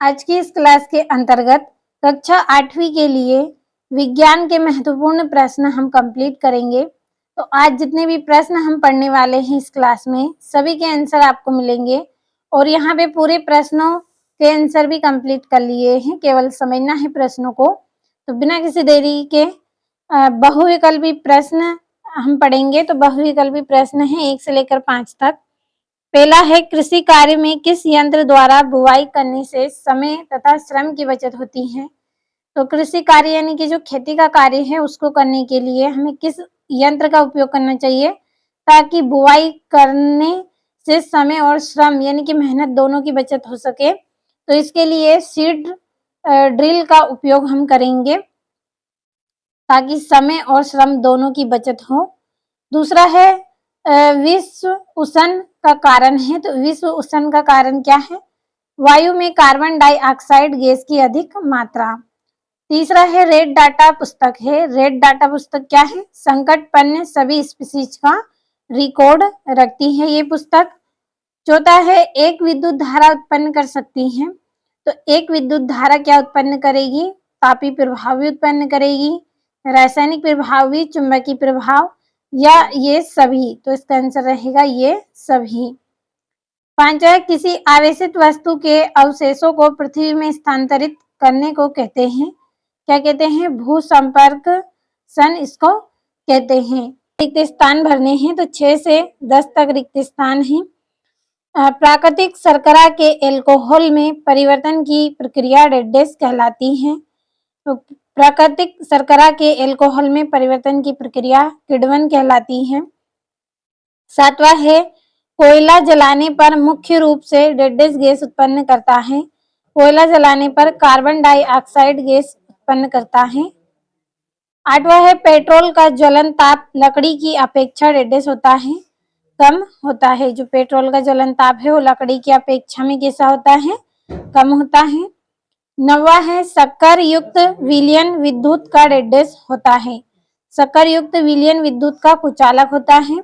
आज की इस क्लास के अंतर्गत कक्षा 8वीं के लिए विज्ञान के महत्वपूर्ण प्रश्न हम कंप्लीट करेंगे। तो आज जितने भी प्रश्न हम पढ़ने वाले हैं इस क्लास में सभी के आंसर आपको मिलेंगे और यहाँ पे पूरे प्रश्नों के आंसर भी कंप्लीट कर लिए हैं, केवल समझना है प्रश्नों को। तो बिना किसी देरी के बहुविकल्पी प्रश्न हम पढ़ेंगे। तो बहुविकल्पी प्रश्न है 1 से लेकर 5 तक। पहला है, कृषि कार्य में किस यंत्र द्वारा बुवाई करने से समय तथा श्रम की बचत होती है। तो कृषि कार्य यानी कि जो खेती का कार्य है उसको करने के लिए हमें किस यंत्र का उपयोग करना चाहिए ताकि बुवाई करने से समय और श्रम यानी कि मेहनत दोनों की बचत हो सके। तो इसके लिए सीड ड्रिल का उपयोग हम करेंगे ताकि समय और श्रम दोनों की बचत हो। दूसरा है, विश्व उष्ण का कारण है। तो विश्व उष्ण का कारण क्या है? वायु में कार्बन डाइऑक्साइड गैस की अधिक मात्रा। तीसरा है, रेड डाटा पुस्तक है। रेड डाटा पुस्तक क्या है? संकटपन्न सभी स्पीशीज का रिकॉर्ड रखती है ये पुस्तक। चौथा है, एक विद्युत धारा उत्पन्न कर सकती है। तो एक विद्युत धारा क्या उत्पन्न करेगी? तापीय प्रभाव भी उत्पन्न करेगी, रासायनिक प्रभाव भी, चुंबकीय प्रभाव या ये सभी। तो इसका आंसर रहेगा ये सभी। पांचवा, किसी आवेशित वस्तु के अवशेषों को पृथ्वी में स्थानांतरित करने को कहते हैं, क्या कहते हैं? भू संपर्क सन इसको कहते हैं। रिक्त स्थान भरने हैं तो 6 से 10 तक रिक्त स्थान है। प्राकृतिक शर्करा के एल्कोहल में परिवर्तन की प्रक्रिया डेडेस कहलाती है। तो प्राकृतिक शर्करा के एल्कोहल में परिवर्तन की प्रक्रिया किण्वन कहलाती है। सातवां है, कोयला जलाने पर मुख्य रूप से डेडेस गैस उत्पन्न करता है। कोयला जलाने पर कार्बन डाइऑक्साइड गैस उत्पन्न करता है। आठवां है, पेट्रोल का ज्वलन ताप लकड़ी की अपेक्षा डेडेस होता है, कम होता है। जो पेट्रोल का ज्वलन ताप है वो लकड़ी की अपेक्षा में कैसा होता है? कम होता है। नौवां है, शक्कर युक्त विलयन विद्युत का डेडेस होता है। शक्कर युक्त विलयन विद्युत का कुचालक होता है।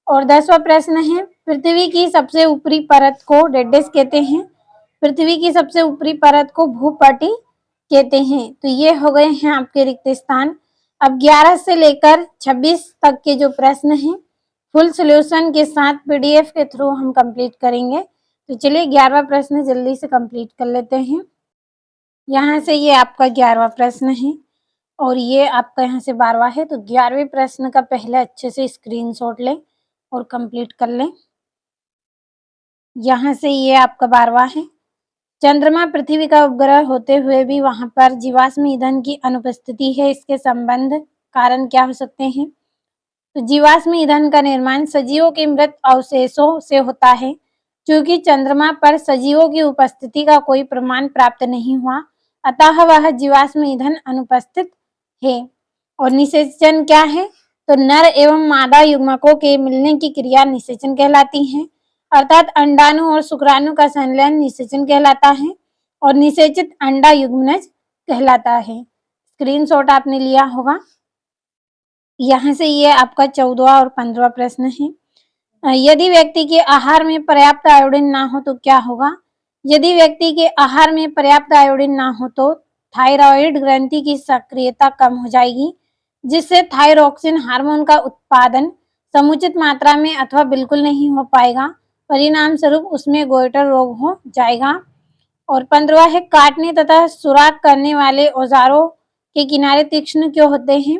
और 10वां प्रश्न है, पृथ्वी की सबसे ऊपरी परत को डेडेस कहते हैं। पृथ्वी की सबसे ऊपरी परत को भूपटल कहते हैं। तो ये हो गए हैं आपके रिक्त स्थान। अब 11 से लेकर 26 तक के जो प्रश्न हैं फुल सॉल्यूशन के साथ पीडीएफ के थ्रू हम कंप्लीट करेंगे। तो चलिए 11वां प्रश्न जल्दी से कंप्लीट कर लेते हैं। यहाँ से ये आपका 11वां प्रश्न है और ये आपका यहाँ से 12वां है। तो 11वें प्रश्न का पहले अच्छे से स्क्रीनशॉट लें और कंप्लीट कर लें। यहाँ से ये आपका 12वां है। चंद्रमा पृथ्वी का उपग्रह होते हुए भी वहां पर जीवाश्म ईंधन की अनुपस्थिति है, इसके संबंध कारण क्या हो सकते हैं? तो जीवाश्म ईंधन का निर्माण सजीवों के मृत अवशेषों से होता है। क्योंकि चंद्रमा पर सजीवों की उपस्थिति का कोई प्रमाण प्राप्त नहीं हुआ, अतः वह जीवाश्म ईंधन अनुपस्थित है। और निषेचन क्या है? तो नर एवं मादा युग्मकों के मिलने की क्रिया निषेचन कहलाती है। अर्थात अंडाणु और शुक्राणु का संलयन निषेचन कहलाता है और निषेचित अंडा युग्मनज कहलाता है। स्क्रीनशॉट आपने लिया होगा। यहाँ से ये आपका 14वां और 15वां प्रश्न है। यदि व्यक्ति के आहार में पर्याप्त आयोडीन ना हो तो क्या होगा? यदि व्यक्ति के आहार में पर्याप्त आयोडीन ना हो तो थायराइड ग्रंथि की सक्रियता कम हो जाएगी, जिससे थायरोक्सिन हार्मोन का उत्पादन समुचित मात्रा में अथवा बिल्कुल नहीं हो पाएगा। परिणाम स्वरूप उसमें गोइटर रोग हो जाएगा। और 15वां है, काटने तथा सुराख करने वाले औजारों के किनारे तीक्ष्ण क्यों होते हैं?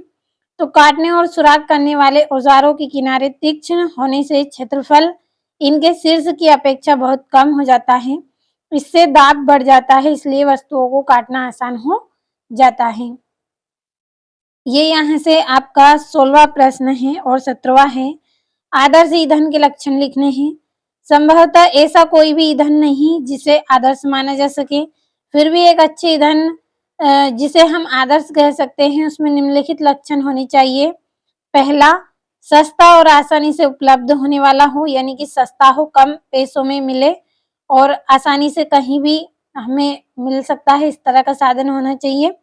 तो काटने और सुराख करने वाले औजारों के किनारे तीक्ष्ण होने से क्षेत्रफल इनके शीर्ष की अपेक्षा बहुत कम हो जाता है। इससे दाब बढ़ जाता है, इसलिए वस्तुओं को काटना आसान हो जाता है। ये यहाँ से आपका 16वां प्रश्न है और 17वां है। आदर्श ईंधन के लक्षण लिखने हैं। संभवतः ऐसा कोई भी ईंधन नहीं जिसे आदर्श माना जा सके, फिर भी एक अच्छे ईंधन जिसे हम आदर्श कह सकते हैं उसमें निम्नलिखित लक्षण होने चाहिए। पहला, सस्ता और आसानी से उपलब्ध होने वाला हो, यानी कि सस्ता हो, कम पैसों में मिले और आसानी से कहीं भी हमें मिल सकता है, इस तरह का साधन होना चाहिए।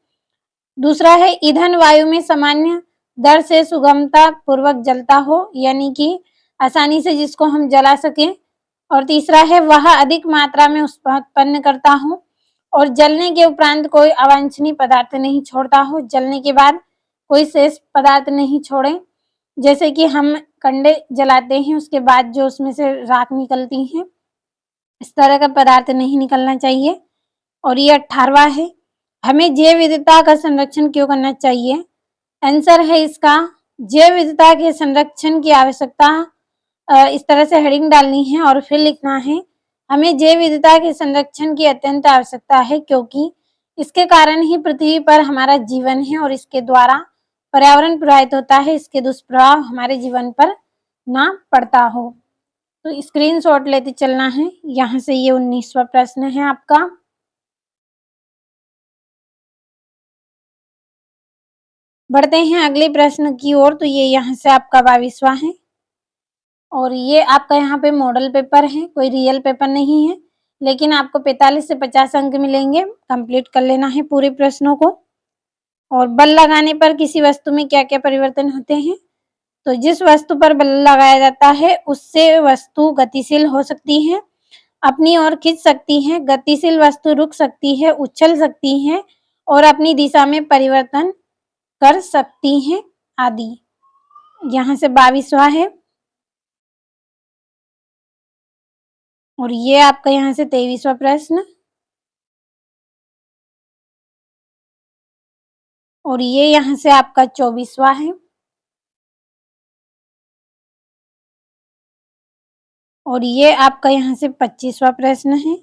दूसरा है, ईंधन वायु में सामान्य दर से सुगमता पूर्वक जलता हो, यानी कि आसानी से जिसको हम जला सकें। और तीसरा है, वह अधिक मात्रा में उत्पन्न करता हो और जलने के उपरांत कोई अवांछनीय पदार्थ नहीं छोड़ता हो, जलने के बाद कोई शेष पदार्थ नहीं छोड़े। जैसे कि हम कंडे जलाते हैं उसके बाद जो उसमें से राख निकलती है, इस तरह का पदार्थ नहीं निकलना चाहिए। और ये 18वां है, हमें जैव विविधता का संरक्षण क्यों करना चाहिए? आंसर है इसका, जैव विविधता के संरक्षण की आवश्यकता, इस तरह से हेडिंग डालनी है और फिर लिखना है, हमें जैव विविधता के संरक्षण की अत्यंत आवश्यकता है क्योंकि इसके कारण ही पृथ्वी पर हमारा जीवन है और इसके द्वारा पर्यावरण प्रभावित होता है, इसके दुष्प्रभाव हमारे जीवन पर ना पड़ता हो। तो स्क्रीनशॉट लेते चलना है। यहाँ से ये 19वां प्रश्न है आपका। बढ़ते हैं अगले प्रश्न की ओर। तो ये यहाँ से आपका 22वां है और ये आपका यहाँ पे मॉडल पेपर है, कोई रियल पेपर नहीं है, लेकिन आपको 45 से 50 अंक मिलेंगे। कंप्लीट कर लेना है पूरे प्रश्नों को। और बल लगाने पर किसी वस्तु में क्या क्या परिवर्तन होते हैं? तो जिस वस्तु पर बल लगाया जाता है उससे वस्तु गतिशील हो सकती है, अपनी ओर खींच सकती है, गतिशील वस्तु रुक सकती है, उछल सकती है और अपनी दिशा में परिवर्तन कर सकती हैं आदि। यहाँ से 22वां है और ये आपका यहाँ से 23वां प्रश्न और ये यहाँ से आपका 24वां है और ये आपका यहाँ से 25वां प्रश्न है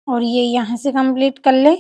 और ये यहाँ से कंप्लीट कर ले।